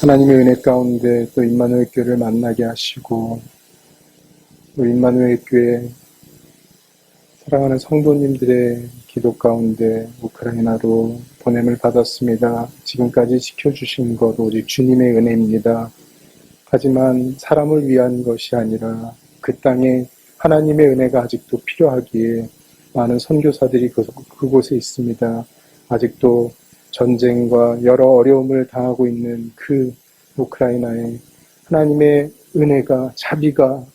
하나님의 은혜 가운데 또 임마누엘 교회를 만나게 하시고, 또 임마누엘 교회 사랑하는 성도님들의 기도 가운데 우크라이나로 보냄을 받았습니다. 지금까지 지켜주신 것 오직 주님의 은혜입니다. 하지만 사람을 위한 것이 아니라 그 땅에 하나님의 은혜가 아직도 필요하기에 많은 선교사들이 그곳에 있습니다. 아직도 전쟁과 여러 어려움을 당하고 있는 그 우크라이나에 하나님의 은혜가, 자비가,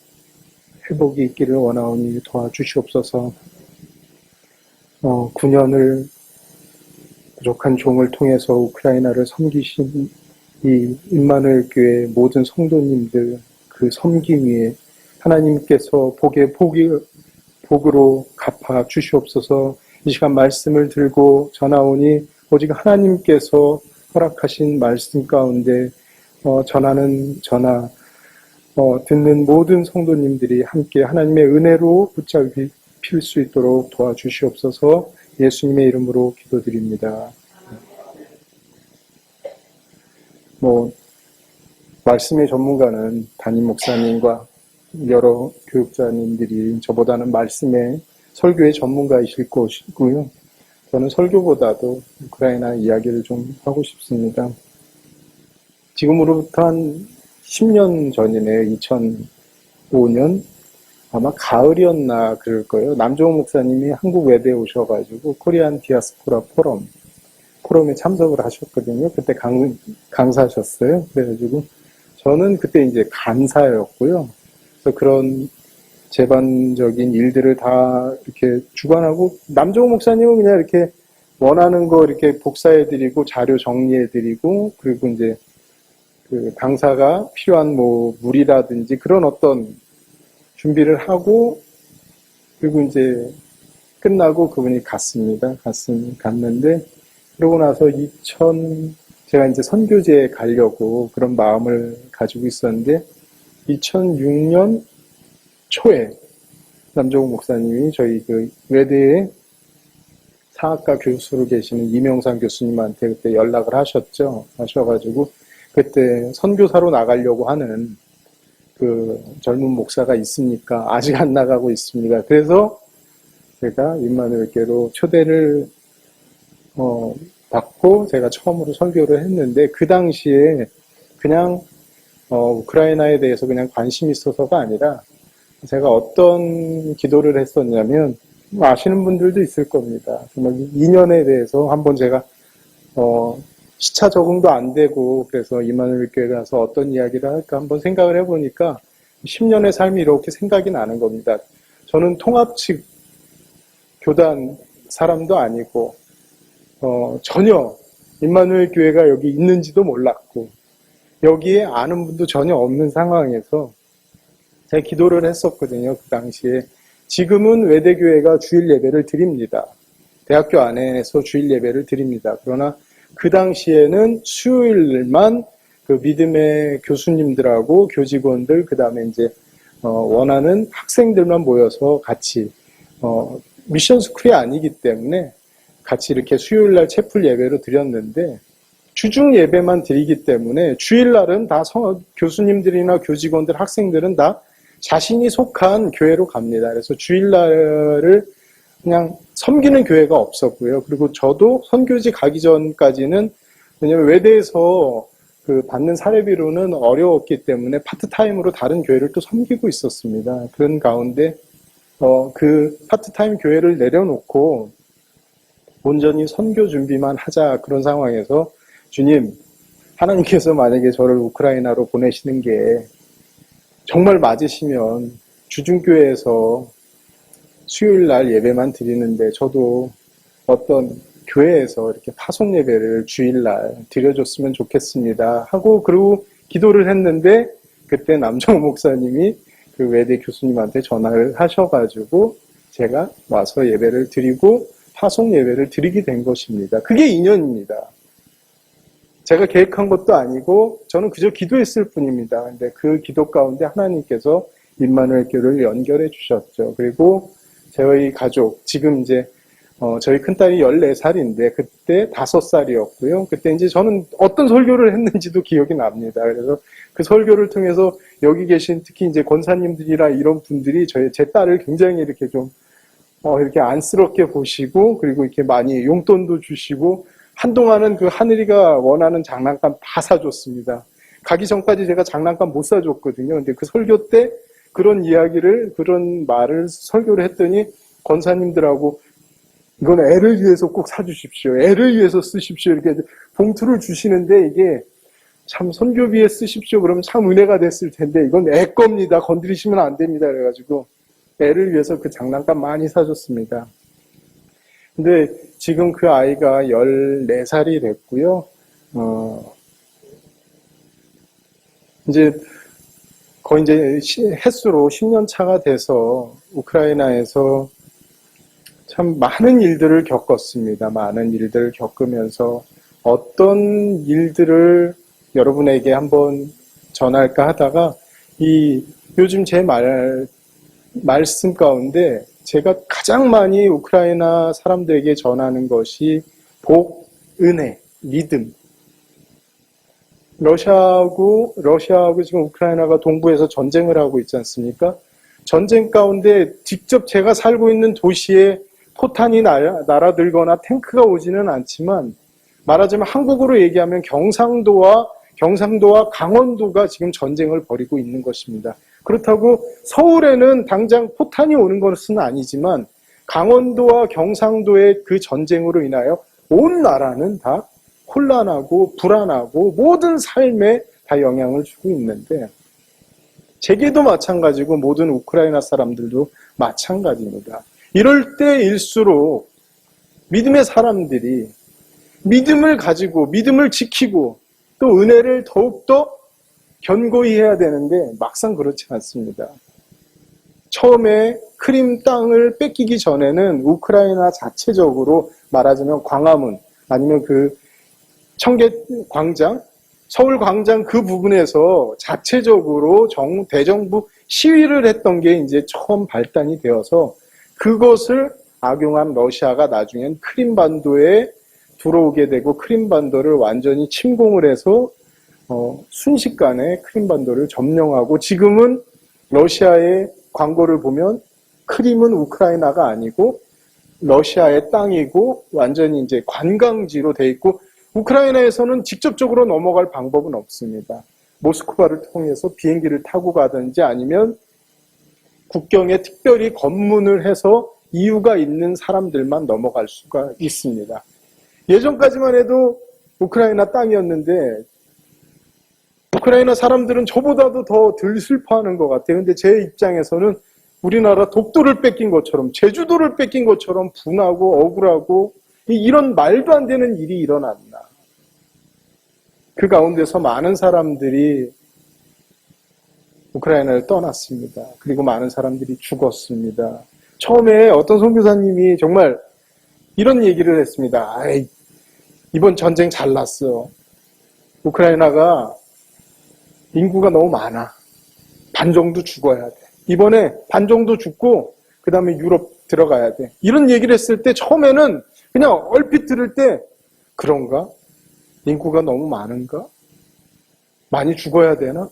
회복이 있기를 원하오니 도와주시옵소서. 9년을 부족한 종을 통해서 우크라이나를 섬기신 이 임마누엘 교회 모든 성도님들 그 섬김 위에 하나님께서 복으로 갚아 주시옵소서. 이 시간 말씀을 들고 전하오니 오직 하나님께서 허락하신 말씀 가운데 전하는 전하, 듣는 모든 성도님들이 함께 하나님의 은혜로 붙잡힐 수 있도록 도와주시옵소서. 예수님의 이름으로 기도드립니다. 말씀의 전문가는 담임 목사님과 여러 교육자님들이 저보다는 말씀의 설교의 전문가이실 것이고요. 저는 설교보다도 우크라이나 이야기를 좀 하고 싶습니다. 지금으로부터 한 10년 전이네요. 2005년 아마 가을이었나 그럴 거예요. 남종욱 목사님이 한국 외대에 오셔가지고 코리안 디아스포라 포럼에 참석을 하셨거든요. 그때 강사하셨어요. 그래가지고 저는 그때 이제 간사였고요. 그래서 그런 재반적인 일들을 다 이렇게 주관하고, 남종욱 목사님은 그냥 이렇게 원하는 거 이렇게 복사해드리고 자료 정리해드리고, 그리고 이제 그 강사가 필요한 물이라든지 그런 어떤 준비를 하고, 그리고 이제 끝나고 그분이 갔는데, 그러고 나서 제가 이제 선교제에 가려고 그런 마음을 가지고 있었는데, 2006년 초에 남종욱 목사님이 저희 그 외대에 사학과 교수로 계시는 이명상 교수님한테 그때 연락을 하셔가지고 그때 선교사로 나가려고 하는 그 젊은 목사가 있습니까? 아직 안 나가고 있습니다. 그래서 제가 임마누엘교회로 초대를 받고 제가 처음으로 설교를 했는데, 그 당시에 그냥 우크라이나에 대해서 그냥 관심이 있어서가 아니라 제가 어떤 기도를 했었냐면, 아시는 분들도 있을 겁니다. 정말 2년에 대해서 한번 제가 시차 적응도 안 되고 그래서 임마누엘 교회 가서 어떤 이야기를 할까 한번 생각을 해보니까 10년의 삶이 이렇게 생각이 나는 겁니다. 저는 통합 측 교단 사람도 아니고 전혀 임마누엘 교회가 여기 있는지도 몰랐고 여기에 아는 분도 전혀 없는 상황에서 제가 기도를 했었거든요. 그 당시에. 지금은 외대교회가 주일 예배를 드립니다. 대학교 안에서 주일 예배를 드립니다. 그러나 그 당시에는 수요일만 그 믿음의 교수님들하고 교직원들, 그 다음에 이제 원하는 학생들만 모여서 같이 미션 스쿨이 아니기 때문에 같이 이렇게 수요일날 채플 예배로 드렸는데, 주중 예배만 드리기 때문에 주일날은 다 교수님들이나 교직원들, 학생들은 다 자신이 속한 교회로 갑니다. 그래서 주일날을 그냥 섬기는 교회가 없었고요. 그리고 저도 선교지 가기 전까지는, 왜냐면 외대에서 그 받는 사례비로는 어려웠기 때문에 파트타임으로 다른 교회를 또 섬기고 있었습니다. 그런 가운데 그 파트타임 교회를 내려놓고 온전히 선교 준비만 하자, 그런 상황에서 주님, 하나님께서 만약에 저를 우크라이나로 보내시는 게 정말 맞으시면 주중교회에서 수요일날 예배만 드리는데 저도 어떤 교회에서 이렇게 파송 예배를 주일날 드려줬으면 좋겠습니다 하고, 그리고 기도를 했는데 그때 남정호 목사님이 그 외대 교수님한테 전화를 하셔가지고 제가 와서 예배를 드리고 파송 예배를 드리게 된 것입니다. 그게 인연입니다. 제가 계획한 것도 아니고 저는 그저 기도했을 뿐입니다. 근데 그 기도 가운데 하나님께서 임마누엘 교회를 연결해 주셨죠. 그리고 저희 가족, 지금 이제 저희 큰딸이 14살인데 그때 5살이었고요. 그때 이제 저는 어떤 설교를 했는지도 기억이 납니다. 그래서 그 설교를 통해서 여기 계신 특히 이제 권사님들이나 이런 분들이 제 딸을 굉장히 이렇게 좀 이렇게 안쓰럽게 보시고, 그리고 이렇게 많이 용돈도 주시고, 한동안은 그 하늘이가 원하는 장난감 다 사줬습니다. 가기 전까지 제가 장난감 못 사줬거든요. 근데 그 설교 때 그런 말을 설교를 했더니 권사님들하고 이건 애를 위해서 꼭 사주십시오. 애를 위해서 쓰십시오. 이렇게 봉투를 주시는데 이게 참 선교비에 쓰십시오. 그러면 참 은혜가 됐을 텐데 이건 애 겁니다. 건드리시면 안 됩니다. 그래가지고 애를 위해서 그 장난감 많이 사줬습니다. 근데 지금 그 아이가 14살이 됐고요. 이제 거의 이제 햇수로 10년 차가 돼서 우크라이나에서 참 많은 일들을 겪었습니다. 많은 일들을 겪으면서 어떤 일들을 여러분에게 한번 전할까 하다가 요즘 제 말씀 가운데 제가 가장 많이 우크라이나 사람들에게 전하는 것이 복, 은혜, 믿음. 러시아하고 지금 우크라이나가 동부에서 전쟁을 하고 있지 않습니까? 전쟁 가운데 직접 제가 살고 있는 도시에 포탄이 날아들거나 탱크가 오지는 않지만 말하자면 한국으로 얘기하면 경상도와 강원도가 지금 전쟁을 벌이고 있는 것입니다. 그렇다고 서울에는 당장 포탄이 오는 것은 아니지만 강원도와 경상도의 그 전쟁으로 인하여 온 나라는 다 혼란하고 불안하고 모든 삶에 다 영향을 주고 있는데 제게도 마찬가지고 모든 우크라이나 사람들도 마찬가지입니다. 이럴 때일수록 믿음의 사람들이 믿음을 가지고 믿음을 지키고 또 은혜를 더욱더 견고히 해야 되는데 막상 그렇지 않습니다. 처음에 크림 땅을 뺏기기 전에는 우크라이나 자체적으로 말하자면 광화문 아니면 그 청계 광장, 서울 광장 그 부분에서 자체적으로 대정부 시위를 했던 게 이제 처음 발단이 되어서 그것을 악용한 러시아가 나중엔 크림반도에 들어오게 되고 크림반도를 완전히 침공을 해서 순식간에 크림반도를 점령하고 지금은 러시아의 광고를 보면 크림은 우크라이나가 아니고 러시아의 땅이고 완전히 이제 관광지로 돼 있고 우크라이나에서는 직접적으로 넘어갈 방법은 없습니다. 모스크바를 통해서 비행기를 타고 가든지 아니면 국경에 특별히 검문을 해서 이유가 있는 사람들만 넘어갈 수가 있습니다. 예전까지만 해도 우크라이나 땅이었는데 우크라이나 사람들은 저보다도 더 덜 슬퍼하는 것 같아요. 근데 제 입장에서는 우리나라 독도를 뺏긴 것처럼 제주도를 뺏긴 것처럼 분하고 억울하고 이런 말도 안 되는 일이 일어났나. 그 가운데서 많은 사람들이 우크라이나를 떠났습니다. 그리고 많은 사람들이 죽었습니다. 처음에 어떤 선교사님이 정말 이런 얘기를 했습니다. 이번 전쟁 잘났어. 우크라이나가 인구가 너무 많아. 반 정도 죽어야 돼. 이번에 반 정도 죽고 그 다음에 유럽 들어가야 돼. 이런 얘기를 했을 때 처음에는 그냥 얼핏 들을 때 그런가? 인구가 너무 많은가? 많이 죽어야 되나?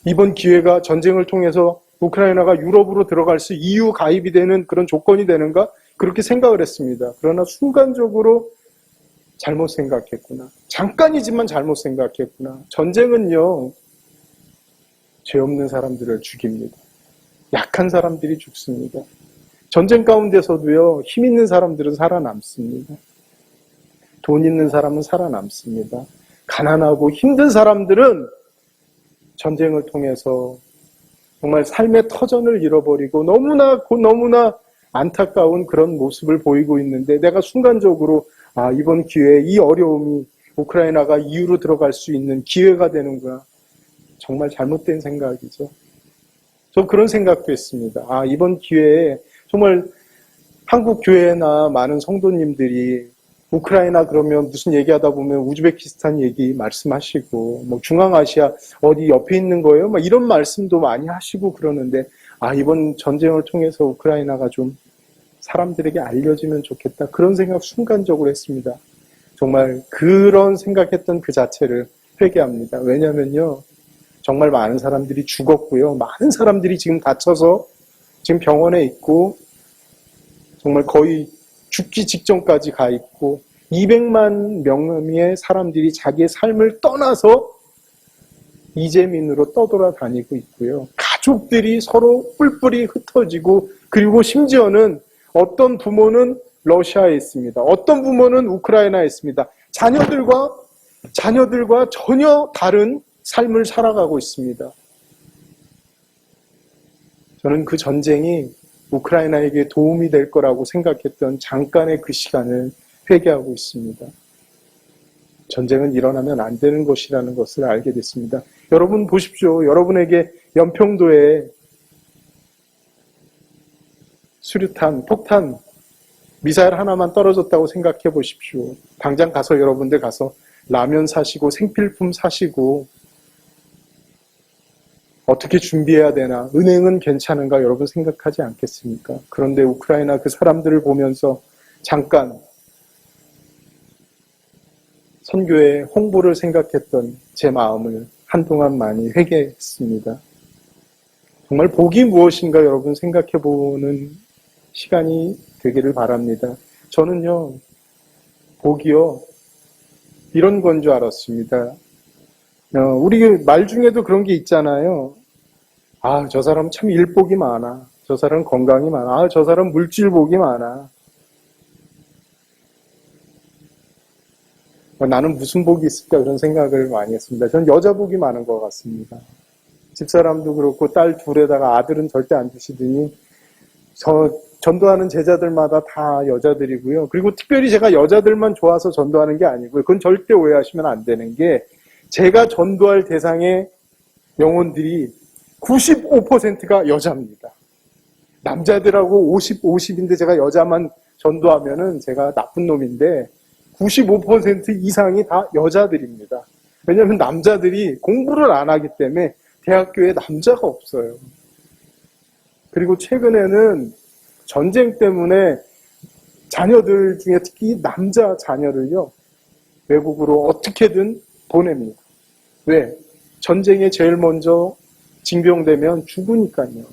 이번 기회가 전쟁을 통해서 우크라이나가 유럽으로 들어갈 수 EU 가입이 되는 그런 조건이 되는가? 그렇게 생각을 했습니다. 그러나 순간적으로 잘못 생각했구나. 잠깐이지만 잘못 생각했구나. 전쟁은요, 죄 없는 사람들을 죽입니다. 약한 사람들이 죽습니다. 전쟁 가운데서도요, 힘 있는 사람들은 살아남습니다. 돈 있는 사람은 살아남습니다. 가난하고 힘든 사람들은 전쟁을 통해서 정말 삶의 터전을 잃어버리고 너무나 안타까운 그런 모습을 보이고 있는데 내가 순간적으로 이번 기회에 이 어려움이 우크라이나가 EU로 들어갈 수 있는 기회가 되는구나. 정말 잘못된 생각이죠. 저 그런 생각도 했습니다. 이번 기회에 정말 한국 교회나 많은 성도님들이 우크라이나 그러면 무슨 얘기하다 보면 우즈베키스탄 얘기 말씀하시고 뭐 중앙아시아 어디 옆에 있는 거예요? 막 이런 말씀도 많이 하시고 그러는데 이번 전쟁을 통해서 우크라이나가 좀 사람들에게 알려지면 좋겠다. 그런 생각 순간적으로 했습니다. 정말 그런 생각했던 그 자체를 회개합니다. 왜냐면요, 정말 많은 사람들이 죽었고요. 많은 사람들이 지금 다쳐서 지금 병원에 있고 정말 거의 죽기 직전까지 가 있고 200만 명의 사람들이 자기의 삶을 떠나서 이재민으로 떠돌아다니고 있고요. 가족들이 서로 뿔뿔이 흩어지고 그리고 심지어는 어떤 부모는 러시아에 있습니다. 어떤 부모는 우크라이나에 있습니다. 자녀들과 전혀 다른 삶을 살아가고 있습니다. 저는 그 전쟁이 우크라이나에게 도움이 될 거라고 생각했던 잠깐의 그 시간을 회개하고 있습니다. 전쟁은 일어나면 안 되는 것이라는 것을 알게 됐습니다. 여러분 보십시오. 여러분에게 연평도에 수류탄, 폭탄, 미사일 하나만 떨어졌다고 생각해 보십시오. 당장 가서 여러분들 가서 라면 사시고 생필품 사시고 어떻게 준비해야 되나, 은행은 괜찮은가 여러분 생각하지 않겠습니까? 그런데 우크라이나 그 사람들을 보면서 잠깐 선교의 홍보를 생각했던 제 마음을 한동안 많이 회개했습니다. 정말 복이 무엇인가 여러분 생각해보는 시간이 되기를 바랍니다. 저는요, 복이요, 이런 건 줄 알았습니다. 우리 말 중에도 그런 게 있잖아요. 아, 저 사람 참 일복이 많아. 저 사람 건강이 많아. 아, 저 사람 물질복이 많아. 나는 무슨 복이 있을까 그런 생각을 많이 했습니다. 저는 여자 복이 많은 것 같습니다. 집사람도 그렇고 딸 둘에다가 아들은 절대 안 주시더니 전도하는 제자들마다 다 여자들이고요. 그리고 특별히 제가 여자들만 좋아서 전도하는 게 아니고요. 그건 절대 오해하시면 안 되는 게 제가 전도할 대상의 영혼들이 95%가 여자입니다. 남자들하고 50인데 제가 여자만 전도하면은 제가 나쁜 놈인데 95% 이상이 다 여자들입니다. 왜냐하면 남자들이 공부를 안 하기 때문에 대학교에 남자가 없어요. 그리고 최근에는 전쟁 때문에 자녀들 중에 특히 남자 자녀를요, 외국으로 어떻게든 보냅니다. 왜? 전쟁에 제일 먼저 징병되면 죽으니까요.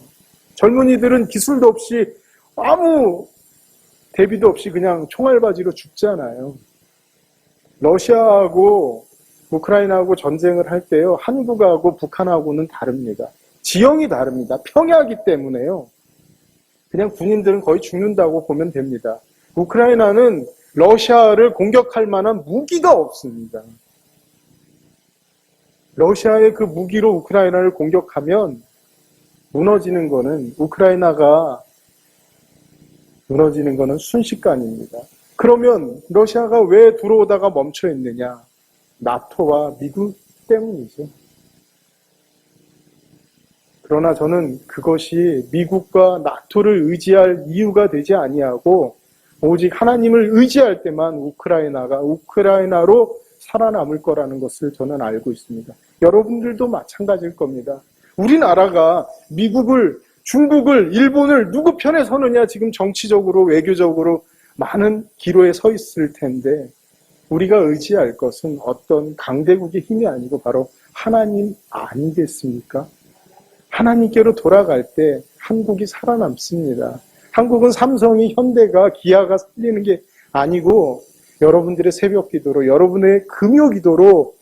젊은이들은 기술도 없이 아무 대비도 없이 그냥 총알바지로 죽잖아요. 러시아하고 우크라이나하고 전쟁을 할 때요, 한국하고 북한하고는 다릅니다. 지형이 다릅니다. 평야이기 때문에요. 그냥 군인들은 거의 죽는다고 보면 됩니다. 우크라이나는 러시아를 공격할 만한 무기가 없습니다. 러시아의 그 무기로 우크라이나를 공격하면 무너지는 거는, 우크라이나가 무너지는 거는 순식간입니다. 그러면 러시아가 왜 들어오다가 멈춰 있느냐? 나토와 미국 때문이죠. 그러나 저는 그것이 미국과 나토를 의지할 이유가 되지 아니하고 오직 하나님을 의지할 때만 우크라이나가 우크라이나로 살아남을 거라는 것을 저는 알고 있습니다. 여러분들도 마찬가지일 겁니다. 우리나라가 미국을, 중국을, 일본을 누구 편에 서느냐, 지금 정치적으로, 외교적으로 많은 기로에 서 있을 텐데 우리가 의지할 것은 어떤 강대국의 힘이 아니고 바로 하나님 아니겠습니까? 하나님께로 돌아갈 때 한국이 살아남습니다. 한국은 삼성이, 현대가, 기아가 살리는 게 아니고 여러분들의 새벽 기도로, 여러분의 금요 기도로,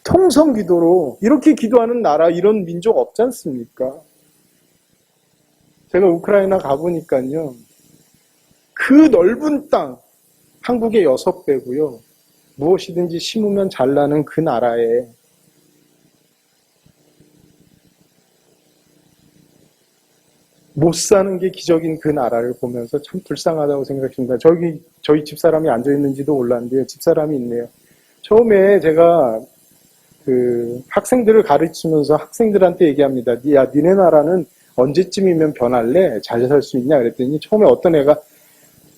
통성 기도로 이렇게 기도하는 나라, 이런 민족 없지 않습니까? 제가 우크라이나 가보니까요, 그 넓은 땅, 한국의 6배고요. 무엇이든지 심으면 잘 나는 그 나라에 못 사는 게 기적인 그 나라를 보면서 참 불쌍하다고 생각했습니다. 저희 집사람이 앉아있는지도 몰랐는데요. 집사람이 있네요. 처음에 제가 그 학생들을 가르치면서 학생들한테 얘기합니다. 야, 니네 나라는 언제쯤이면 변할래? 잘 살 수 있냐? 그랬더니 처음에 어떤 애가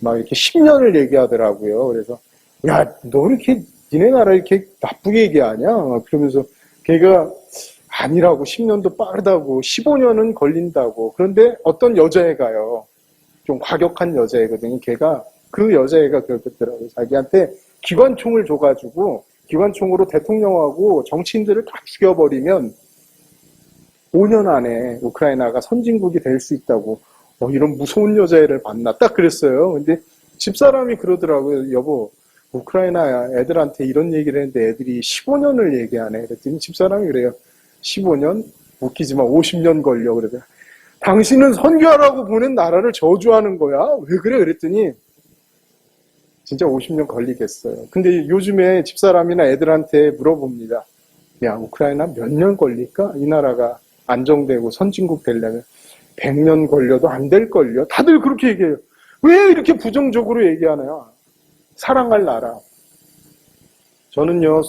막 이렇게 10년을 얘기하더라고요. 그래서 야, 너 이렇게 니네 나라 이렇게 나쁘게 얘기하냐? 그러면서 걔가 아니라고, 10년도 빠르다고, 15년은 걸린다고. 그런데 어떤 여자애가요, 좀 과격한 여자애거든요. 걔가 그 여자애가 그랬더라고요. 자기한테 기관총을 줘가지고 기관총으로 대통령하고 정치인들을 다 죽여버리면 5년 안에 우크라이나가 선진국이 될 수 있다고. 이런 무서운 여자애를 만나. 딱 그랬어요. 근데 집사람이 그러더라고요. 여보, 우크라이나 애들한테 이런 얘기를 했는데 애들이 15년을 얘기하네. 그랬더니 집사람이 그래요. 15년? 웃기지만 50년 걸려. 그러더라고요. 당신은 선교하라고 보낸 나라를 저주하는 거야? 왜 그래? 그랬더니 진짜 50년 걸리겠어요. 근데 요즘에 집사람이나 애들한테 물어봅니다. 야, 우크라이나 몇 년 걸릴까? 이 나라가 안정되고 선진국 되려면 100년 걸려도 안 될걸요? 다들 그렇게 얘기해요. 왜 이렇게 부정적으로 얘기하나요? 사랑할 나라. 저는요,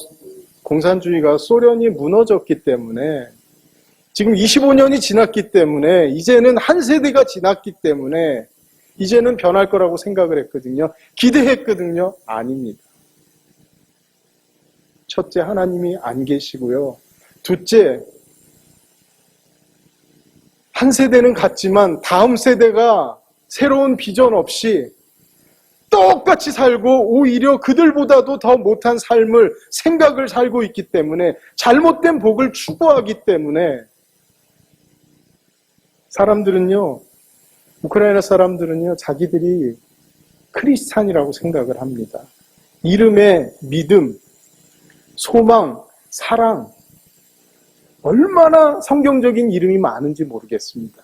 공산주의가 소련이 무너졌기 때문에 지금 25년이 지났기 때문에 이제는 한 세대가 지났기 때문에 이제는 변할 거라고 생각을 했거든요. 기대했거든요. 아닙니다. 첫째, 하나님이 안 계시고요. 둘째, 한 세대는 갔지만 다음 세대가 새로운 비전 없이 똑같이 살고 오히려 그들보다도 더 못한 삶을, 생각을 살고 있기 때문에 잘못된 복을 추구하기 때문에 사람들은요, 우크라이나 사람들은요, 자기들이 크리스찬이라고 생각을 합니다. 이름에 믿음, 소망, 사랑, 얼마나 성경적인 이름이 많은지 모르겠습니다.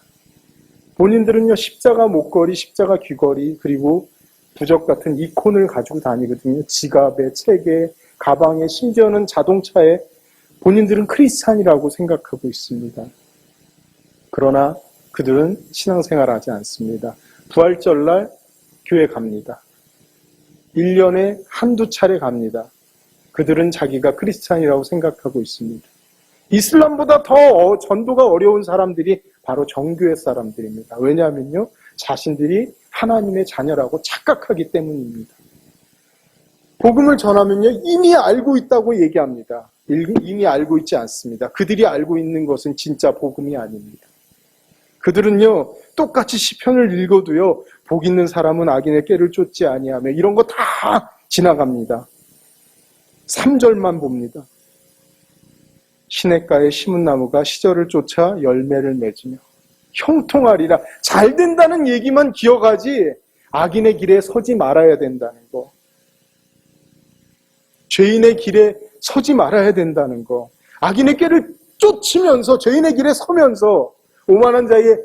본인들은요, 십자가 목걸이, 십자가 귀걸이, 그리고 부적 같은 이콘을 가지고 다니거든요. 지갑에, 책에, 가방에, 심지어는 자동차에 본인들은 크리스찬이라고 생각하고 있습니다. 그러나 그들은 신앙생활하지 않습니다. 부활절날 교회 갑니다. 1년에 한두 차례 갑니다. 그들은 자기가 크리스찬이라고 생각하고 있습니다. 이슬람보다 더 전도가 어려운 사람들이 바로 정교회 사람들입니다. 왜냐하면요, 자신들이 하나님의 자녀라고 착각하기 때문입니다. 복음을 전하면요, 이미 알고 있다고 얘기합니다. 이미 알고 있지 않습니다. 그들이 알고 있는 것은 진짜 복음이 아닙니다. 그들은요, 똑같이 시편을 읽어도요, 복 있는 사람은 악인의 꾀를 쫓지 아니하며 이런 거 다 지나갑니다. 3절만 봅니다. 시냇가에 심은 나무가 시절을 쫓아 열매를 맺으며 형통하리라. 잘 된다는 얘기만 기억하지 악인의 길에 서지 말아야 된다는 거, 죄인의 길에 서지 말아야 된다는 거, 악인의 꾀를 쫓으면서 죄인의 길에 서면서 오만한 자의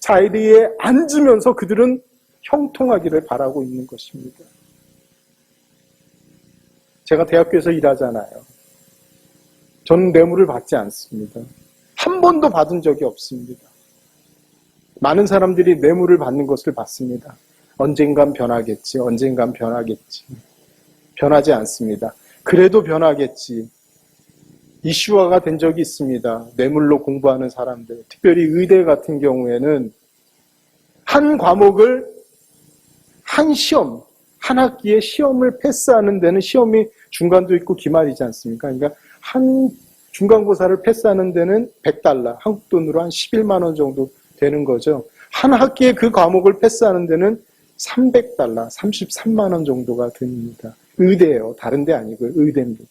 자리에 앉으면서 그들은 형통하기를 바라고 있는 것입니다. 제가 대학교에서 일하잖아요. 저는 뇌물을 받지 않습니다. 한 번도 받은 적이 없습니다. 많은 사람들이 뇌물을 받는 것을 봤습니다. 언젠간 변하겠지, 언젠간 변하겠지. 변하지 않습니다. 그래도 변하겠지. 이슈화가 된 적이 있습니다. 뇌물로 공부하는 사람들, 특별히 의대 같은 경우에는 한 과목을, 한 시험, 한 학기에 시험을 패스하는 데는 시험이 중간도 있고 기말이지 않습니까? 그러니까 한 중간고사를 패스하는 데는 100달러, 한국 돈으로 한 11만 원 정도 되는 거죠. 한 학기에 그 과목을 패스하는 데는 300달러, 33만 원 정도가 듭니다. 의대예요. 다른 데 아니고요. 의대입니다.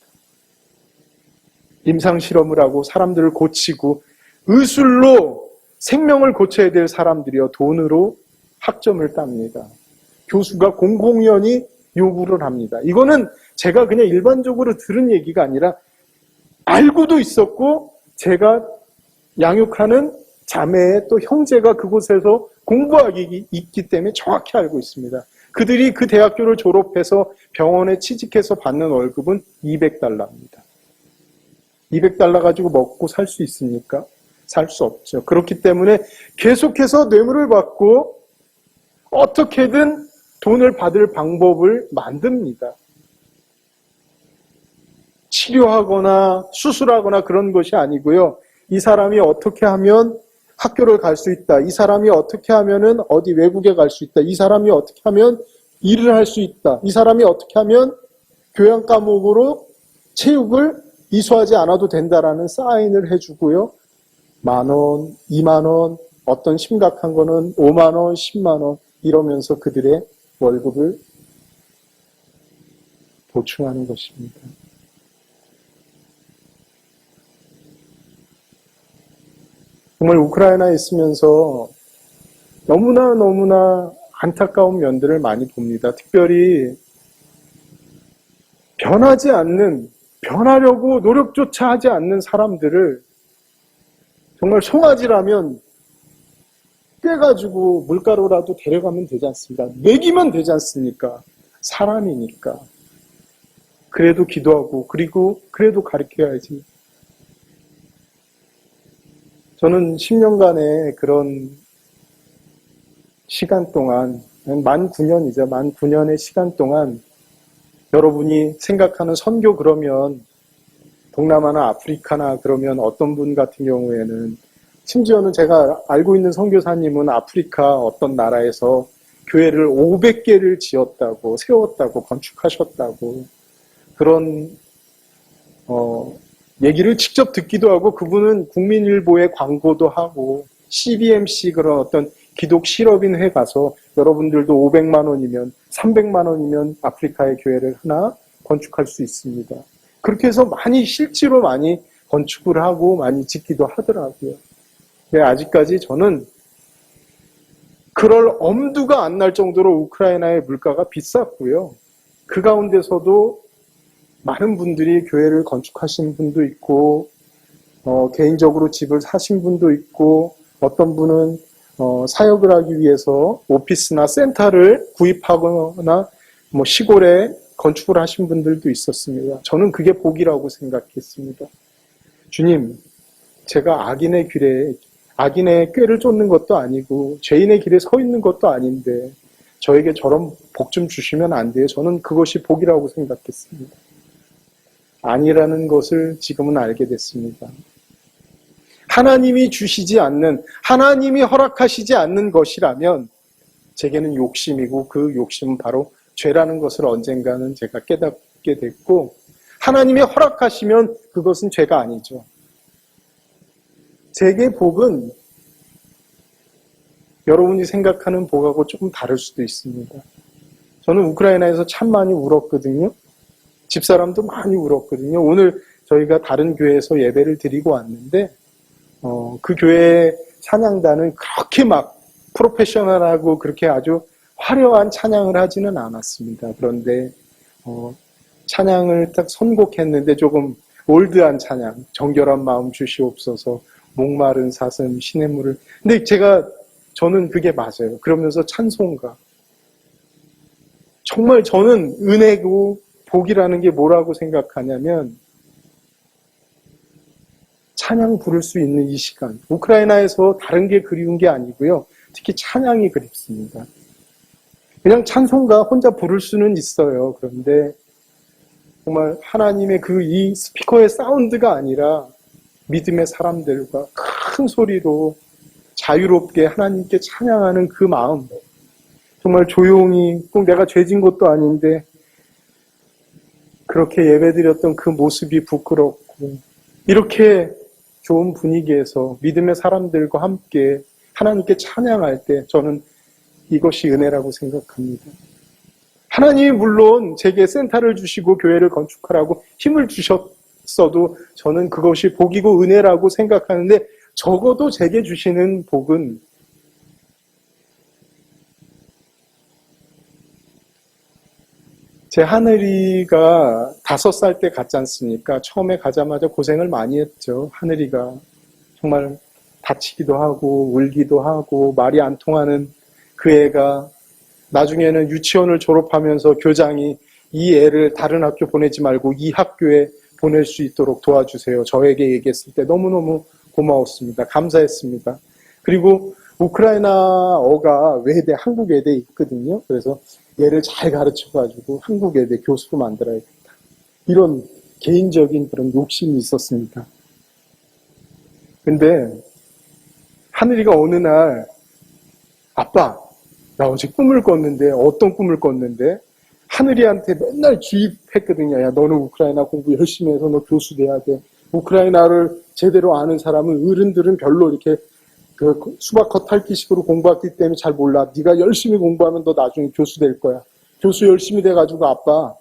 임상실험을 하고 사람들을 고치고 의술로 생명을 고쳐야 될 사람들이요, 돈으로 학점을 땁니다. 교수가 공공연히 요구를 합니다. 이거는 제가 그냥 일반적으로 들은 얘기가 아니라 알고도 있었고, 제가 양육하는 자매의 또 형제가 그곳에서 공부하기 있기 때문에 정확히 알고 있습니다. 그들이 그 대학교를 졸업해서 병원에 취직해서 받는 월급은 200달러입니다. 200달러 가지고 먹고 살 수 있습니까? 살 수 없죠. 그렇기 때문에 계속해서 뇌물을 받고 어떻게든 돈을 받을 방법을 만듭니다. 치료하거나 수술하거나 그런 것이 아니고요. 이 사람이 어떻게 하면 학교를 갈 수 있다. 이 사람이 어떻게 하면은 어디 외국에 갈 수 있다. 이 사람이 어떻게 하면 일을 할 수 있다. 이 사람이 어떻게 하면 교양 과목으로 체육을 이수하지 않아도 된다라는 사인을 해주고요. 10,000원, 20,000원, 어떤 심각한 거는 50,000원, 100,000원 이러면서 그들의 월급을 보충하는 것입니다. 정말 우크라이나에 있으면서 너무나 안타까운 면들을 많이 봅니다. 특별히 변하려고 노력조차 하지 않는 사람들을 정말 송아지라면 떼가지고 물가로라도 데려가면 되지 않습니까? 먹이면 되지 않습니까? 사람이니까. 그래도 기도하고, 그래도 가르쳐야지. 저는 10년간의 그런 시간 동안, 만 9년이죠. 만 9년의 시간 동안 여러분이 생각하는 선교 그러면 동남아나 아프리카나 그러면 어떤 분 같은 경우에는 심지어는 제가 알고 있는 선교사님은 아프리카 어떤 나라에서 교회를 500개를 지었다고, 세웠다고, 건축하셨다고 그런 얘기를 직접 듣기도 하고 그분은 국민일보에 광고도 하고 CBMC 그런 어떤 기독 실업인회 가서 여러분들도 500만 원이면 300만 원이면 아프리카의 교회를 하나 건축할 수 있습니다. 그렇게 해서 실제로 많이 건축을 하고 많이 짓기도 하더라고요. 아직까지 저는 그럴 엄두가 안 날 정도로 우크라이나의 물가가 비쌌고요. 그 가운데서도 많은 분들이 교회를 건축하신 분도 있고 개인적으로 집을 사신 분도 있고 어떤 분은 사역을 하기 위해서 오피스나 센터를 구입하거나 시골에 건축을 하신 분들도 있었습니다. 저는 그게 복이라고 생각했습니다. 주님, 제가 악인의 꾀를 쫓는 것도 아니고 죄인의 길에 서 있는 것도 아닌데 저에게 저런 복 좀 주시면 안 돼요. 저는 그것이 복이라고 생각했습니다. 아니라는 것을 지금은 알게 됐습니다. 하나님이 주시지 않는, 하나님이 허락하시지 않는 것이라면 제게는 욕심이고 그 욕심은 바로 죄라는 것을 언젠가는 제가 깨닫게 됐고 하나님이 허락하시면 그것은 죄가 아니죠. 제게 복은 여러분이 생각하는 복하고 조금 다를 수도 있습니다. 저는 우크라이나에서 참 많이 울었거든요. 집사람도 많이 울었거든요. 오늘 저희가 다른 교회에서 예배를 드리고 왔는데 그 교회의 찬양단은 그렇게 막 프로페셔널하고 그렇게 아주 화려한 찬양을 하지는 않았습니다. 그런데 찬양을 딱 선곡했는데 조금 올드한 찬양, 정결한 마음 주시옵소서, 목마른 사슴 시냇물을. 근데 저는 그게 맞아요. 그러면서 찬송가. 정말 저는 은혜고 복이라는 게 뭐라고 생각하냐면 찬양 부를 수 있는 이 시간. 우크라이나에서 다른 게 그리운 게 아니고요. 특히 찬양이 그립습니다. 그냥 찬송가 혼자 부를 수는 있어요. 그런데 정말 하나님의 이 스피커의 사운드가 아니라 믿음의 사람들과 큰 소리로 자유롭게 하나님께 찬양하는 그 마음. 정말 조용히 꼭 내가 죄진 것도 아닌데 그렇게 예배드렸던 그 모습이 부끄럽고 이렇게 좋은 분위기에서 믿음의 사람들과 함께 하나님께 찬양할 때 저는 이것이 은혜라고 생각합니다. 하나님이 물론 제게 센터를 주시고 교회를 건축하라고 힘을 주셨어도 저는 그것이 복이고 은혜라고 생각하는데 적어도 제게 주시는 복은 제 하늘이가 5살 때 갔지 않습니까? 처음에 가자마자 고생을 많이 했죠. 하늘이가 정말 다치기도 하고 울기도 하고 말이 안 통하는 그 애가 나중에는 유치원을 졸업하면서 교장이 이 애를 다른 학교 보내지 말고 이 학교에 보낼 수 있도록 도와주세요. 저에게 얘기했을 때 너무너무 고마웠습니다. 감사했습니다. 그리고 우크라이나어가 외대, 한국 외대에 있거든요. 그래서 얘를 잘 가르쳐가지고 한국 외대 교수로 만들어야겠다. 이런 개인적인 그런 욕심이 있었습니다. 근데 하늘이가 어느 날 아빠, 나 어제 꿈을 꿨는데 어떤 꿈을 꿨는데 하늘이한테 맨날 주입했거든요. 야, 너는 우크라이나 공부 열심히 해서 너 교수 돼야 돼. 우크라이나를 제대로 아는 사람은 어른들은 별로 이렇게 그 수박 겉핥기식으로 공부했기 때문에 잘 몰라. 네가 열심히 공부하면 너 나중에 교수 될 거야. 교수 열심히 돼가지고 아빠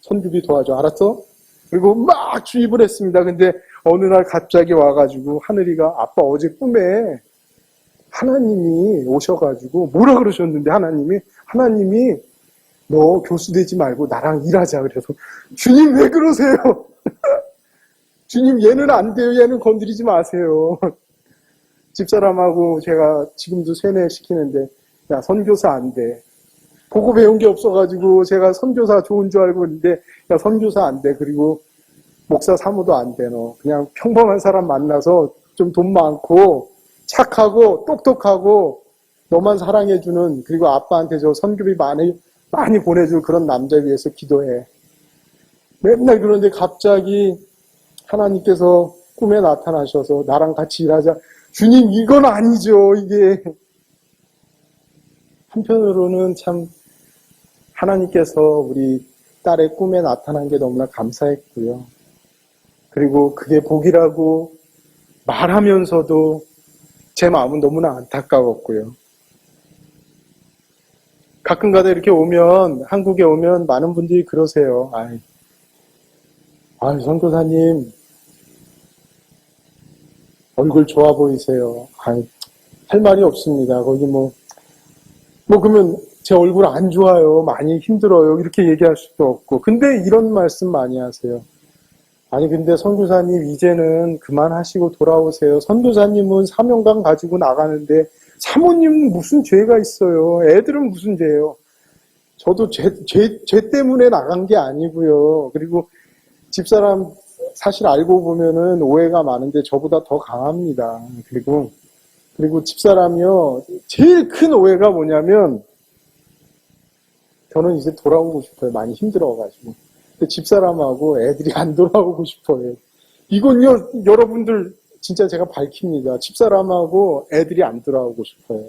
선교비 도와줘. 알았어? 그리고 막 주입을 했습니다. 근데 어느 날 갑자기 와가지고 하늘이가 아빠 어제 꿈에 하나님이 오셔가지고 뭐라 그러셨는데 하나님이 너 교수 되지 말고 나랑 일하자. 그래서 주님 왜 그러세요? 주님 얘는 안 돼요. 얘는 건드리지 마세요. 집사람하고 제가 지금도 세뇌시키는데 야 선교사 안 돼. 보고 배운 게 없어가지고 제가 선교사 좋은 줄 알고 있는데 야 선교사 안 돼. 그리고 목사 사무도 안 돼. 너 그냥 평범한 사람 만나서 좀 돈 많고 착하고 똑똑하고 너만 사랑해주는 그리고 아빠한테 저 선교비 많이 보내줄 그런 남자 위해서 기도해. 맨날 그런데 갑자기 하나님께서 꿈에 나타나셔서 나랑 같이 일하자. 주님 이건 아니죠. 이게 한편으로는 참 하나님께서 우리 딸의 꿈에 나타난 게 너무나 감사했고요. 그리고 그게 복이라고 말하면서도 제 마음은 너무나 안타까웠고요. 가끔가다 이렇게 한국에 오면 많은 분들이 그러세요. 선교사님 얼굴 좋아 보이세요. 할 말이 없습니다. 거기 그러면 제 얼굴 안 좋아요. 많이 힘들어요. 이렇게 얘기할 수도 없고. 근데 이런 말씀 많이 하세요. 근데 선교사님 이제는 그만하시고 돌아오세요. 선교사님은 사명감 가지고 나가는데 사모님은 무슨 죄가 있어요. 애들은 무슨 죄예요. 저도 죄 때문에 나간 게 아니고요. 그리고 집사람 사실 알고 보면은 오해가 많은데 저보다 더 강합니다. 그리고 집사람이요. 제일 큰 오해가 뭐냐면 저는 이제 돌아오고 싶어요. 많이 힘들어가지고. 근데 집사람하고 애들이 안 돌아오고 싶어요. 이건요, 여러분들 진짜 제가 밝힙니다. 집사람하고 애들이 안 돌아오고 싶어요.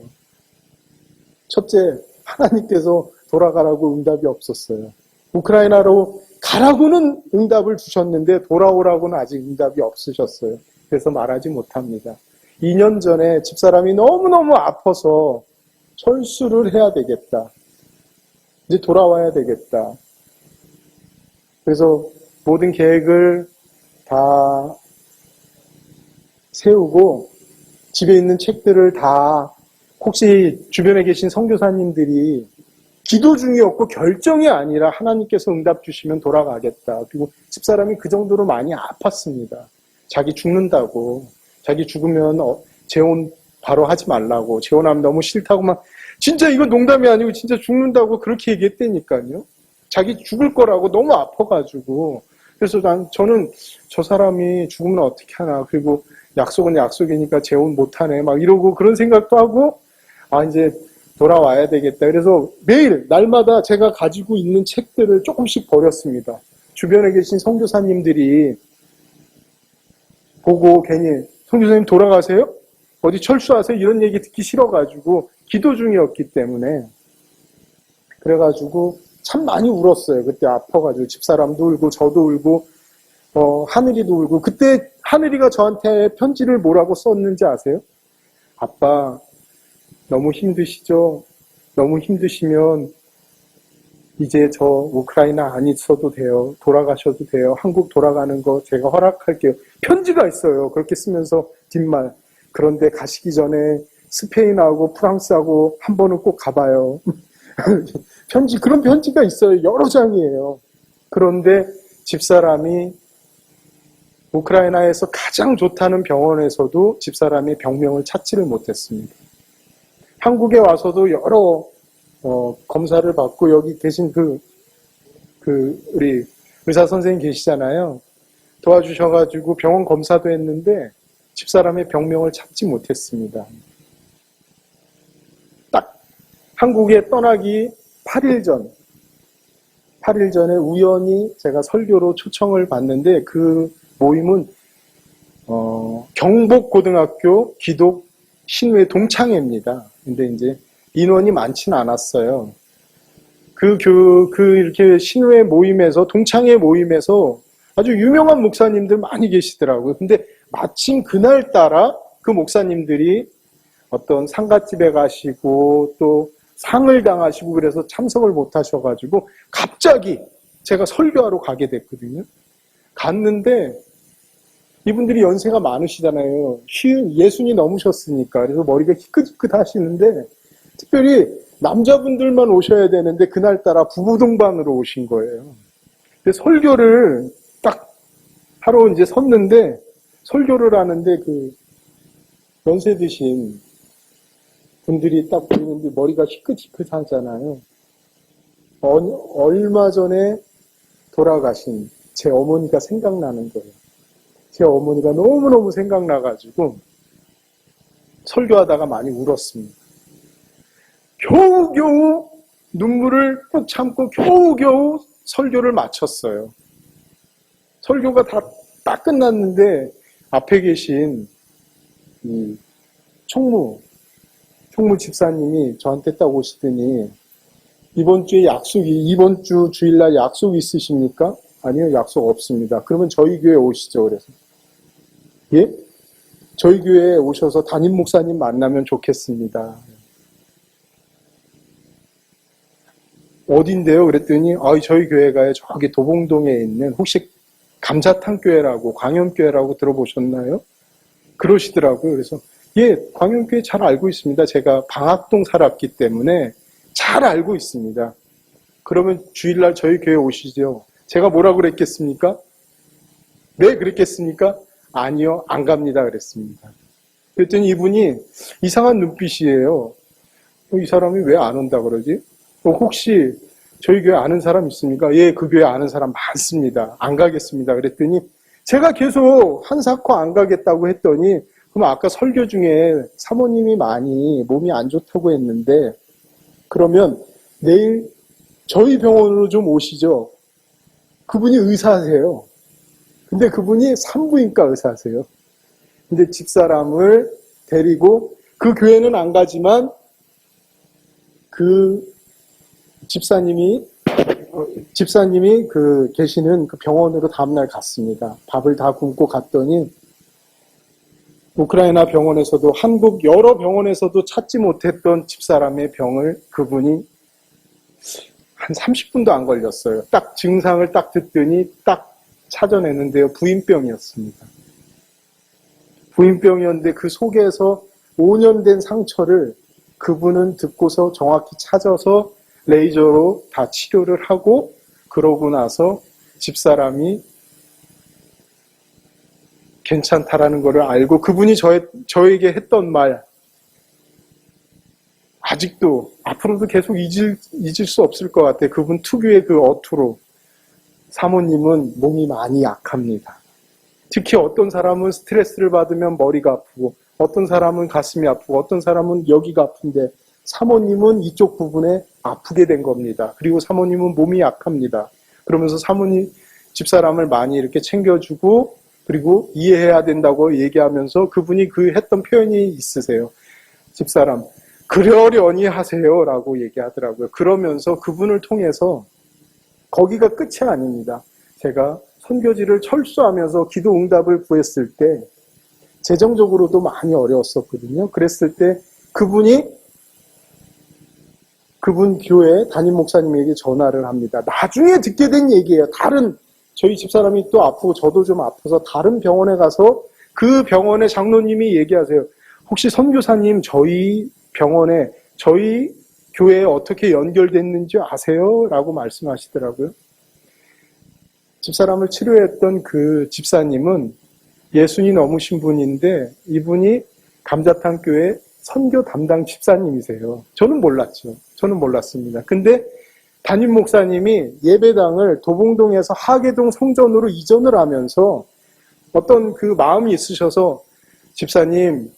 첫째, 하나님께서 돌아가라고 응답이 없었어요. 우크라이나로 가라고는 응답을 주셨는데 돌아오라고는 아직 응답이 없으셨어요. 그래서 말하지 못합니다. 2년 전에 집사람이 너무너무 아파서 철수를 해야 되겠다. 이제 돌아와야 되겠다. 그래서 모든 계획을 다 세우고 집에 있는 책들을 다 혹시 주변에 계신 선교사님들이 기도 중이었고 결정이 아니라 하나님께서 응답 주시면 돌아가겠다. 그리고 집사람이 그 정도로 많이 아팠습니다. 자기 죽는다고. 자기 죽으면 재혼 바로 하지 말라고. 재혼하면 너무 싫다고 막 진짜 이거 농담이 아니고 진짜 죽는다고 그렇게 얘기했다니까요. 자기 죽을 거라고 너무 아파가지고. 그래서 저는 저 사람이 죽으면 어떻게 하나. 그리고 약속은 약속이니까 재혼 못하네. 막 이러고 그런 생각도 하고 이제 돌아와야 되겠다. 그래서 매일 날마다 제가 가지고 있는 책들을 조금씩 버렸습니다. 주변에 계신 선교사님들이 보고 괜히 선교사님 돌아가세요? 어디 철수하세요? 이런 얘기 듣기 싫어가지고 기도 중이었기 때문에 그래가지고 참 많이 울었어요. 그때 아파가지고 집사람도 울고 저도 울고 하늘이도 울고 그때 하늘이가 저한테 편지를 뭐라고 썼는지 아세요? 아빠 너무 힘드시죠? 너무 힘드시면 이제 저 우크라이나 안 있어도 돼요. 돌아가셔도 돼요. 한국 돌아가는 거 제가 허락할게요. 편지가 있어요. 그렇게 쓰면서 뒷말. 그런데 가시기 전에 스페인하고 프랑스하고 한 번은 꼭 가봐요. 그런 편지가 있어요. 여러 장이에요. 그런데 집사람이 우크라이나에서 가장 좋다는 병원에서도 집사람이 병명을 찾지를 못했습니다. 한국에 와서도 여러 검사를 받고 여기 계신 우리 의사 선생님 계시잖아요. 도와주셔가지고 병원 검사도 했는데 집사람의 병명을 찾지 못했습니다. 딱 한국에 떠나기 8일 전에 우연히 제가 설교로 초청을 받는데 그 모임은 경복고등학교 기독 신회 동창회입니다. 근데 이제 인원이 많지는 않았어요. 이렇게 신회 모임에서, 동창회 모임에서 아주 유명한 목사님들 많이 계시더라고요. 근데 마침 그날따라 그 목사님들이 어떤 상갓집에 가시고 또 상을 당하시고 그래서 참석을 못 하셔가지고 갑자기 제가 설교하러 가게 됐거든요. 갔는데 이분들이 연세가 많으시잖아요. 예순이 넘으셨으니까. 그래서 머리가 희끗희끗 하시는데 특별히 남자분들만 오셔야 되는데 그날따라 부부 동반으로 오신 거예요. 근데 설교를 딱 하러 이제 섰는데 설교를 하는데 그 연세 드신 분들이 딱 보이는데 머리가 희끗희끗 하잖아요. 얼마 전에 돌아가신 제 어머니가 생각나는 거예요. 제 어머니가 너무너무 생각나가지고 설교하다가 많이 울었습니다. 겨우겨우 눈물을 꾹 참고 겨우겨우 설교를 마쳤어요. 설교가 딱 끝났는데 앞에 계신 이 총무 집사님이 저한테 딱 오시더니 이번 주 주일날 약속 있으십니까? 아니요, 약속 없습니다. 그러면 저희 교회 오시죠. 그래서 예? 저희 교회에 오셔서 담임 목사님 만나면 좋겠습니다. 어딘데요? 그랬더니 저희 교회가 저기 도봉동에 있는 혹시 감자탕 교회라고 광염교회라고 들어보셨나요? 그러시더라고요. 그래서 예, 광염교회 잘 알고 있습니다. 제가 방학동 살았기 때문에 잘 알고 있습니다. 그러면 주일날 저희 교회 오시죠. 제가 뭐라고 그랬겠습니까? 네, 그랬겠습니까? 아니요, 안 갑니다. 그랬습니다. 그랬더니 이분이 이상한 눈빛이에요. 이 사람이 왜 안 온다 그러지? 혹시 저희 교회 아는 사람 있습니까? 예, 그 교회 아는 사람 많습니다. 안 가겠습니다. 그랬더니 제가 계속 한사코 안 가겠다고 했더니 그럼 아까 설교 중에 사모님이 많이 몸이 안 좋다고 했는데 그러면 내일 저희 병원으로 좀 오시죠. 그분이 의사세요. 근데 그분이 산부인과 의사세요. 근데 집사람을 데리고 그 교회는 안 가지만 그 집사님이 그 계시는 그 병원으로 다음날 갔습니다. 밥을 다 굶고 갔더니 우크라이나 병원에서도 한국 여러 병원에서도 찾지 못했던 집사람의 병을 그분이 한 30분도 안 걸렸어요. 딱 증상을 딱 듣더니 딱 찾아내는데요. 부인병이었습니다. 부인병이었는데 그 속에서 5년 된 상처를 그분은 듣고서 정확히 찾아서 레이저로 다 치료를 하고 그러고 나서 집사람이 괜찮다라는 것을 알고 그분이 저에게 했던 말 아직도 앞으로도 계속 잊을 수 없을 것 같아요. 그분 특유의 그 어투로 사모님은 몸이 많이 약합니다. 특히 어떤 사람은 스트레스를 받으면 머리가 아프고 어떤 사람은 가슴이 아프고 어떤 사람은 여기가 아픈데 사모님은 이쪽 부분에 아프게 된 겁니다. 그리고 사모님은 몸이 약합니다. 그러면서 사모님 집사람을 많이 이렇게 챙겨주고 그리고 이해해야 된다고 얘기하면서 그분이 했던 표현이 있으세요. 집사람 그러려니 하세요 라고 얘기하더라고요. 그러면서 그분을 통해서 거기가 끝이 아닙니다. 제가 선교지를 철수하면서 기도 응답을 구했을 때 재정적으로도 많이 어려웠었거든요. 그랬을 때 그분 교회 담임 목사님에게 전화를 합니다. 나중에 듣게 된 얘기예요. 저희 집사람이 또 아프고 저도 좀 아파서 다른 병원에 가서 그 병원의 장로님이 얘기하세요. 혹시 선교사님 저희 병원에 저희 교회에 어떻게 연결됐는지 아세요? 라고 말씀하시더라고요. 집사람을 치료했던 그 집사님은 예순이 넘으신 분인데 이분이 감자탕 교회 선교 담당 집사님이세요. 저는 몰랐죠. 저는 몰랐습니다. 근데 담임 목사님이 예배당을 도봉동에서 하계동 성전으로 이전을 하면서 어떤 그 마음이 있으셔서 집사님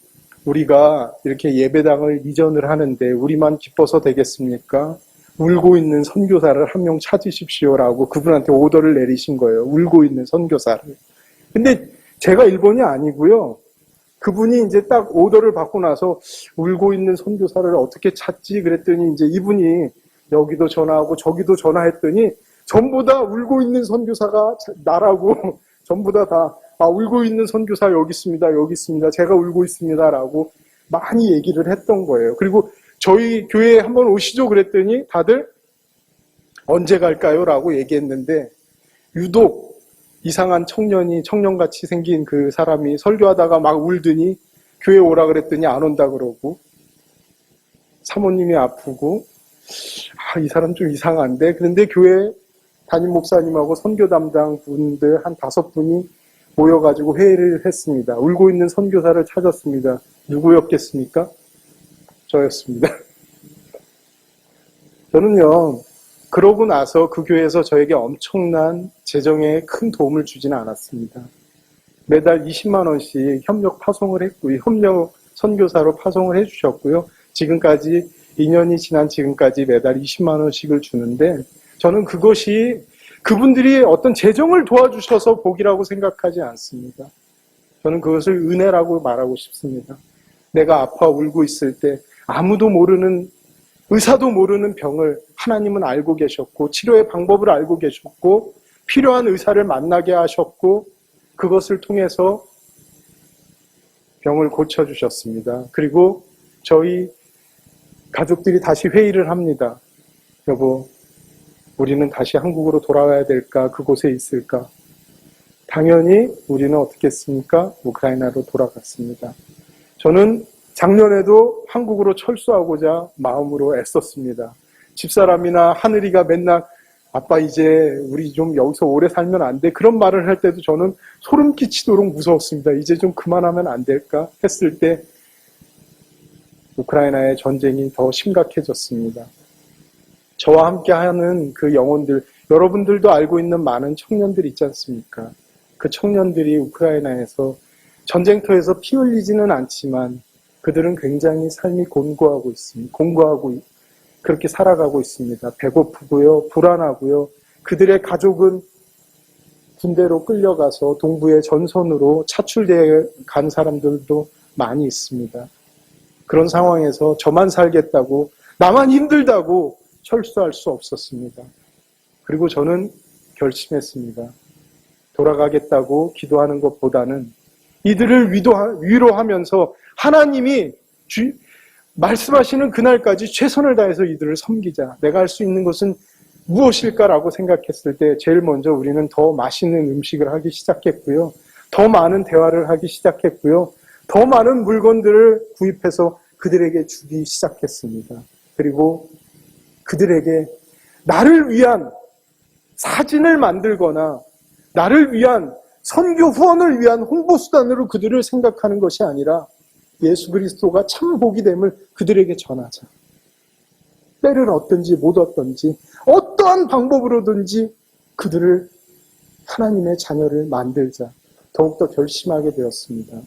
우리가 이렇게 예배당을 이전을 하는데 우리만 기뻐서 되겠습니까? 울고 있는 선교사를 한 명 찾으십시오라고 그분한테 오더를 내리신 거예요. 울고 있는 선교사를. 근데 제가 일본이 아니고요. 그분이 이제 딱 오더를 받고 나서 울고 있는 선교사를 어떻게 찾지? 그랬더니 이제 이분이 여기도 전화하고 저기도 전화했더니 전부 다 울고 있는 선교사가 나라고 전부 다 울고 있는 선교사 여기 있습니다. 제가 울고 있습니다라고 많이 얘기를 했던 거예요. 그리고 저희 교회에 한번 오시죠 그랬더니 다들 언제 갈까요? 라고 얘기했는데 유독 이상한 청년같이 생긴 그 사람이 설교하다가 막 울더니 교회 오라 그랬더니 안 온다 그러고 사모님이 아프고 이 사람 좀 이상한데 그런데 교회 담임 목사님하고 선교 담당 분들 한 5분이 모여가지고 회의를 했습니다. 울고 있는 선교사를 찾았습니다. 누구였겠습니까? 저였습니다. 저는요, 그러고 나서 그 교회에서 저에게 엄청난 재정에 큰 도움을 주지는 않았습니다. 매달 20만 원씩 협력 파송을 했고요. 협력 선교사로 파송을 해주셨고요. 지금까지 2년이 지난 지금까지 매달 20만 원씩을 주는데 저는 그것이 그분들이 어떤 재정을 도와주셔서 복이라고 생각하지 않습니다. 저는 그것을 은혜라고 말하고 싶습니다. 내가 아파 울고 있을 때 아무도 모르는 의사도 모르는 병을 하나님은 알고 계셨고 치료의 방법을 알고 계셨고 필요한 의사를 만나게 하셨고 그것을 통해서 병을 고쳐주셨습니다. 그리고 저희 가족들이 다시 회의를 합니다. 여보, 우리는 다시 한국으로 돌아와야 될까? 그곳에 있을까? 당연히 우리는 어떻게 했습니까? 우크라이나로 돌아갔습니다. 저는 작년에도 한국으로 철수하고자 마음으로 애썼습니다. 집사람이나 하늘이가 맨날 아빠 이제 우리 좀 여기서 오래 살면 안 돼. 그런 말을 할 때도 저는 소름 끼치도록 무서웠습니다. 이제 좀 그만하면 안 될까? 했을 때 우크라이나의 전쟁이 더 심각해졌습니다. 저와 함께하는 그 영혼들, 여러분들도 알고 있는 많은 청년들 있지 않습니까? 그 청년들이 우크라이나에서 전쟁터에서 피 흘리지는 않지만 그들은 굉장히 삶이 곤고하고 있습니다. 그렇게 살아가고 있습니다. 배고프고요, 불안하고요. 그들의 가족은 군대로 끌려가서 동부의 전선으로 차출되어 간 사람들도 많이 있습니다. 그런 상황에서 저만 살겠다고, 나만 힘들다고 철수할 수 없었습니다. 그리고 저는 결심했습니다. 돌아가겠다고 기도하는 것보다는 이들을 위로하면서 하나님이 말씀하시는 그날까지 최선을 다해서 이들을 섬기자. 내가 할 수 있는 것은 무엇일까라고 생각했을 때 제일 먼저 우리는 더 맛있는 음식을 하기 시작했고요. 더 많은 대화를 하기 시작했고요. 더 많은 물건들을 구입해서 그들에게 주기 시작했습니다. 그리고 그들에게 나를 위한 사진을 만들거나 나를 위한 선교 후원을 위한 홍보수단으로 그들을 생각하는 것이 아니라 예수 그리스도가 참 복이 됨을 그들에게 전하자. 때를 얻든지 못 얻든지 어떠한 방법으로든지 그들을 하나님의 자녀를 만들자. 더욱더 결심하게 되었습니다.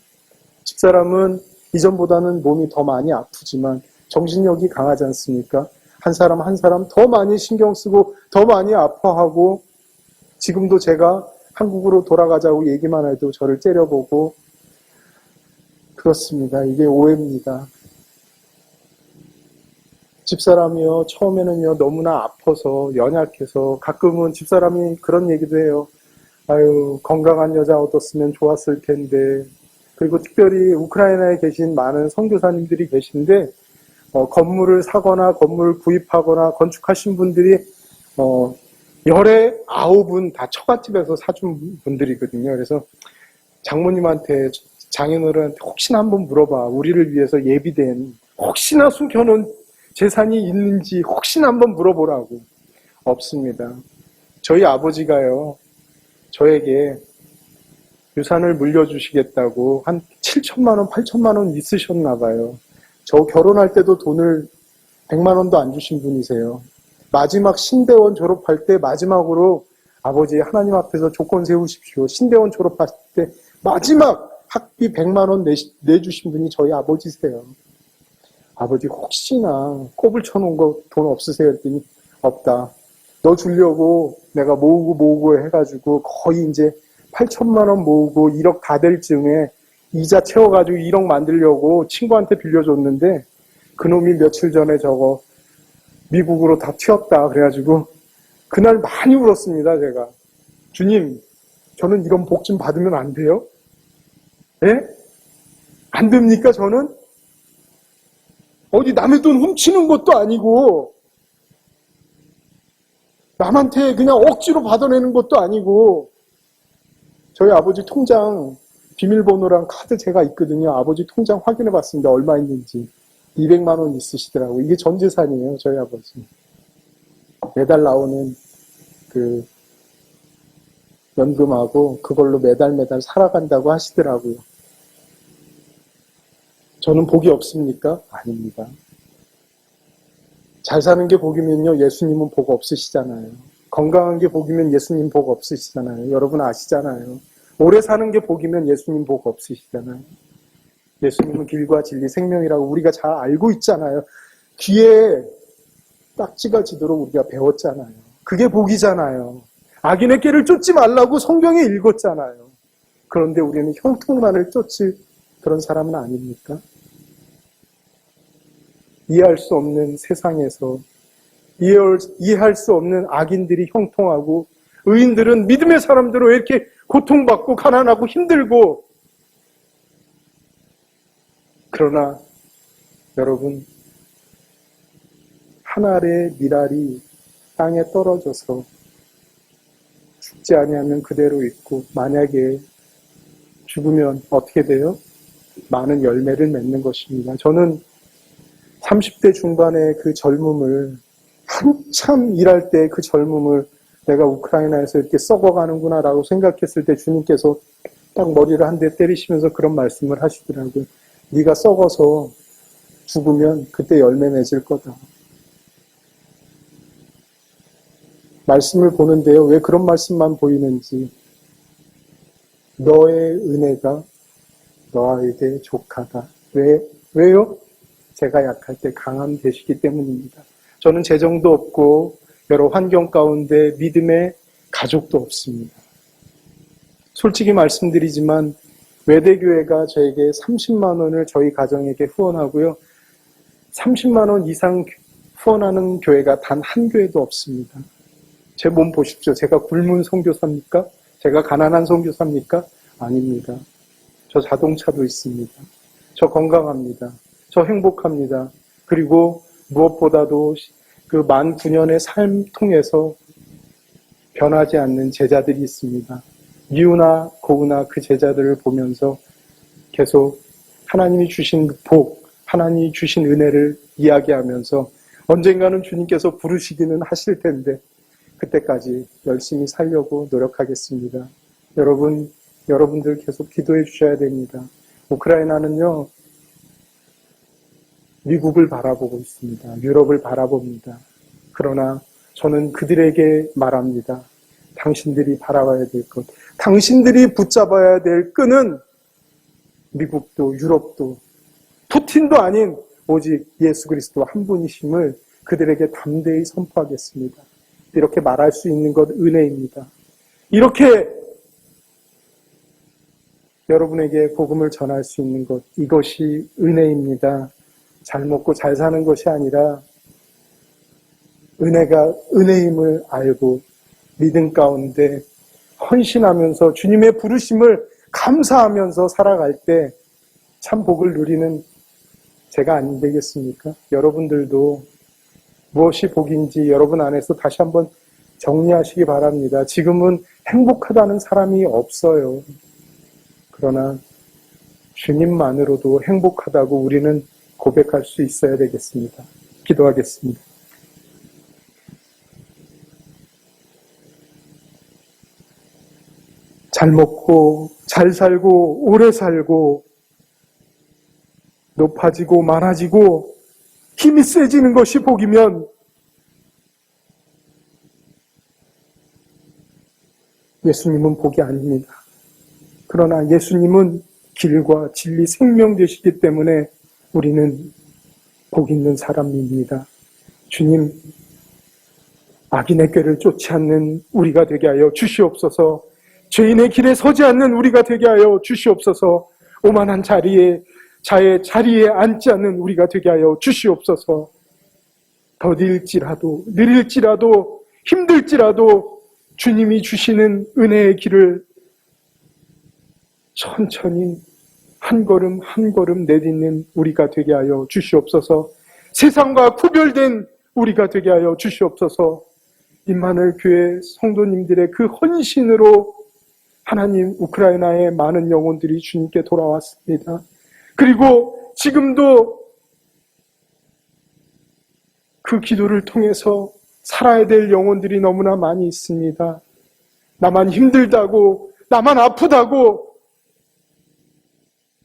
집사람은 이전보다는 몸이 더 많이 아프지만 정신력이 강하지 않습니까? 한 사람 한 사람 더 많이 신경 쓰고 더 많이 아파하고 지금도 제가 한국으로 돌아가자고 얘기만 해도 저를 째려보고 그렇습니다. 이게 오해입니다. 집사람이요, 처음에는요, 너무나 아파서, 연약해서, 가끔은 집사람이 그런 얘기도 해요. 아유, 건강한 여자 얻었으면 좋았을 텐데. 그리고 특별히 우크라이나에 계신 많은 선교사님들이 계신데, 건물을 사거나 건물을 구입하거나 건축하신 분들이, 열에 9분 다 처갓집에서 사준 분들이거든요. 그래서 장모님한테, 장인어른한테 혹시나 한번 물어봐. 우리를 위해서 예비된, 혹시나 숨겨놓은 재산이 있는지 혹시나 한번 물어보라고. 없습니다. 저희 아버지가요, 저에게 유산을 물려주시겠다고 한 7천만 원, 8천만 원 있으셨나 봐요. 저 결혼할 때도 돈을 100만 원도 안 주신 분이세요. 마지막 신대원 졸업할 때 마지막으로 아버지 하나님 앞에서 조건 세우십시오. 신대원 졸업할 때 마지막 학비 100만 원 내주신 분이 저희 아버지세요. 아버지 혹시나 꼽을 쳐놓은 거 돈 없으세요? 했더니 없다. 너 주려고 내가 모으고 해가지고 거의 이제 8천만 원 모으고 1억 다 될 즈음에 이자 채워가지고 1억 만들려고 친구한테 빌려줬는데 그놈이 며칠 전에 저거 미국으로 다 튀었다. 그래가지고 그날 많이 울었습니다. 제가. 주님, 저는 이런 복 좀 받으면 안 돼요? 예? 안 됩니까 저는? 어디 남의 돈 훔치는 것도 아니고, 남한테 그냥 억지로 받아내는 것도 아니고, 저희 아버지 통장 비밀번호랑 카드 제가 있거든요. 아버지 통장 확인해 봤습니다. 얼마 있는지. 200만 원 있으시더라고요. 이게 전 재산이에요. 저희 아버지. 매달 나오는 그 연금하고 그걸로 매달 살아간다고 하시더라고요. 저는 복이 없습니까? 아닙니다. 잘 사는 게 복이면요, 예수님은 복 없으시잖아요. 건강한 게 복이면 예수님 복 없으시잖아요. 여러분 아시잖아요. 오래 사는 게 복이면 예수님 복 없으시잖아요. 예수님은 길과 진리, 생명이라고 우리가 잘 알고 있잖아요. 귀에 딱지가 지도록 우리가 배웠잖아요. 그게 복이잖아요. 악인의 꾀를 쫓지 말라고 성경에 읽었잖아요. 그런데 우리는 형통만을 쫓을 그런 사람은 아닙니까? 이해할 수 없는 세상에서 이해할 수 없는 악인들이 형통하고 의인들은 믿음의 사람들로 왜 이렇게 고통받고 가난하고 힘들고. 그러나 여러분, 한 알의 밀알이 땅에 떨어져서 죽지 아니하면 그대로 있고, 만약에 죽으면 어떻게 돼요? 많은 열매를 맺는 것입니다. 저는 30대 중반의 그 젊음을, 한참 일할 때 그 젊음을 내가 우크라이나에서 이렇게 썩어가는구나 라고 생각했을 때 주님께서 딱 머리를 한 대 때리시면서 그런 말씀을 하시더라고요. 네가 썩어서 죽으면 그때 열매 맺을 거다. 말씀을 보는데요. 왜 그런 말씀만 보이는지. 너의 은혜가 너에게 족하다. 왜요? 제가 약할 때 강함 되시기 때문입니다. 저는 재정도 없고 여러 환경 가운데 믿음의 가족도 없습니다. 솔직히 말씀드리지만 외대교회가 저에게 30만 원을 저희 가정에게 후원하고요. 30만 원 이상 후원하는 교회가 단 한 교회도 없습니다. 제 몸 보십시오. 제가 굶은 선교사입니까? 제가 가난한 선교사입니까? 아닙니다. 저 자동차도 있습니다. 저 건강합니다. 저 행복합니다. 그리고 무엇보다도 그 19,000년의 삶 통해서 변하지 않는 제자들이 있습니다. 미우나 고우나 그 제자들을 보면서 계속 하나님이 주신 복, 하나님이 주신 은혜를 이야기하면서 언젠가는 주님께서 부르시기는 하실 텐데 그때까지 열심히 살려고 노력하겠습니다. 여러분들 계속 기도해 주셔야 됩니다. 우크라이나는요, 미국을 바라보고 있습니다. 유럽을 바라봅니다. 그러나 저는 그들에게 말합니다. 당신들이 바라봐야 될 것, 당신들이 붙잡아야 될 끈은 미국도 유럽도 푸틴도 아닌 오직 예수 그리스도 한 분이심을 그들에게 담대히 선포하겠습니다. 이렇게 말할 수 있는 것 은혜입니다. 이렇게 여러분에게 복음을 전할 수 있는 것, 이것이 은혜입니다. 잘 먹고 잘 사는 것이 아니라 은혜가 은혜임을 알고 믿음 가운데 헌신하면서 주님의 부르심을 감사하면서 살아갈 때 참 복을 누리는 제가 안 되겠습니까? 여러분들도 무엇이 복인지 여러분 안에서 다시 한번 정리하시기 바랍니다. 지금은 행복하다는 사람이 없어요. 그러나 주님만으로도 행복하다고 우리는 고백할 수 있어야 되겠습니다. 기도하겠습니다. 잘 먹고 잘 살고 오래 살고 높아지고 많아지고 힘이 세지는 것이 복이면 예수님은 복이 아닙니다. 그러나 예수님은 길과 진리 생명 되시기 때문에 우리는 복 있는 사람입니다. 주님, 악인의 꾀를 쫓지 않는 우리가 되게 하여 주시옵소서. 죄인의 길에 서지 않는 우리가 되게 하여 주시옵소서. 오만한 자리에 앉지 않는 우리가 되게 하여 주시옵소서. 더딜지라도 느릴지라도 힘들지라도 주님이 주시는 은혜의 길을 천천히 한 걸음 한 걸음 내딛는 우리가 되게 하여 주시옵소서. 세상과 구별된 우리가 되게 하여 주시옵소서. 임마누엘 교회 성도님들의 그 헌신으로 하나님, 우크라이나의 많은 영혼들이 주님께 돌아왔습니다. 그리고 지금도 그 기도를 통해서 살아야 될 영혼들이 너무나 많이 있습니다. 나만 힘들다고, 나만 아프다고,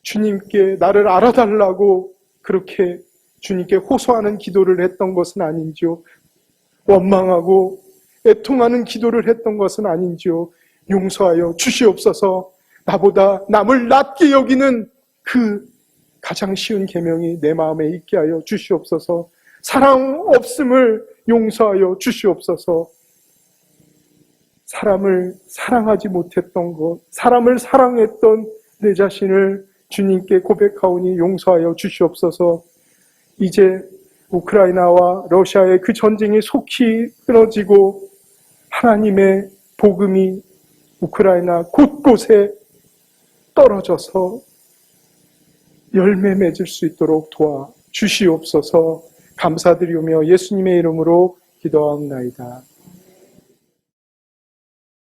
주님께 나를 알아달라고 그렇게 주님께 호소하는 기도를 했던 것은 아닌지요. 원망하고 애통하는 기도를 했던 것은 아닌지요. 용서하여 주시옵소서. 나보다 남을 낮게 여기는 그 가장 쉬운 계명이 내 마음에 있게 하여 주시옵소서. 사랑 없음을 용서하여 주시옵소서. 사람을 사랑하지 못했던 것, 사람을 사랑했던 내 자신을 주님께 고백하오니 용서하여 주시옵소서. 이제 우크라이나와 러시아의 그 전쟁이 속히 끊어지고 하나님의 복음이 우크라이나 곳곳에 떨어져서 열매 맺을 수 있도록 도와 주시옵소서. 감사드리오며 예수님의 이름으로 기도하옵나이다.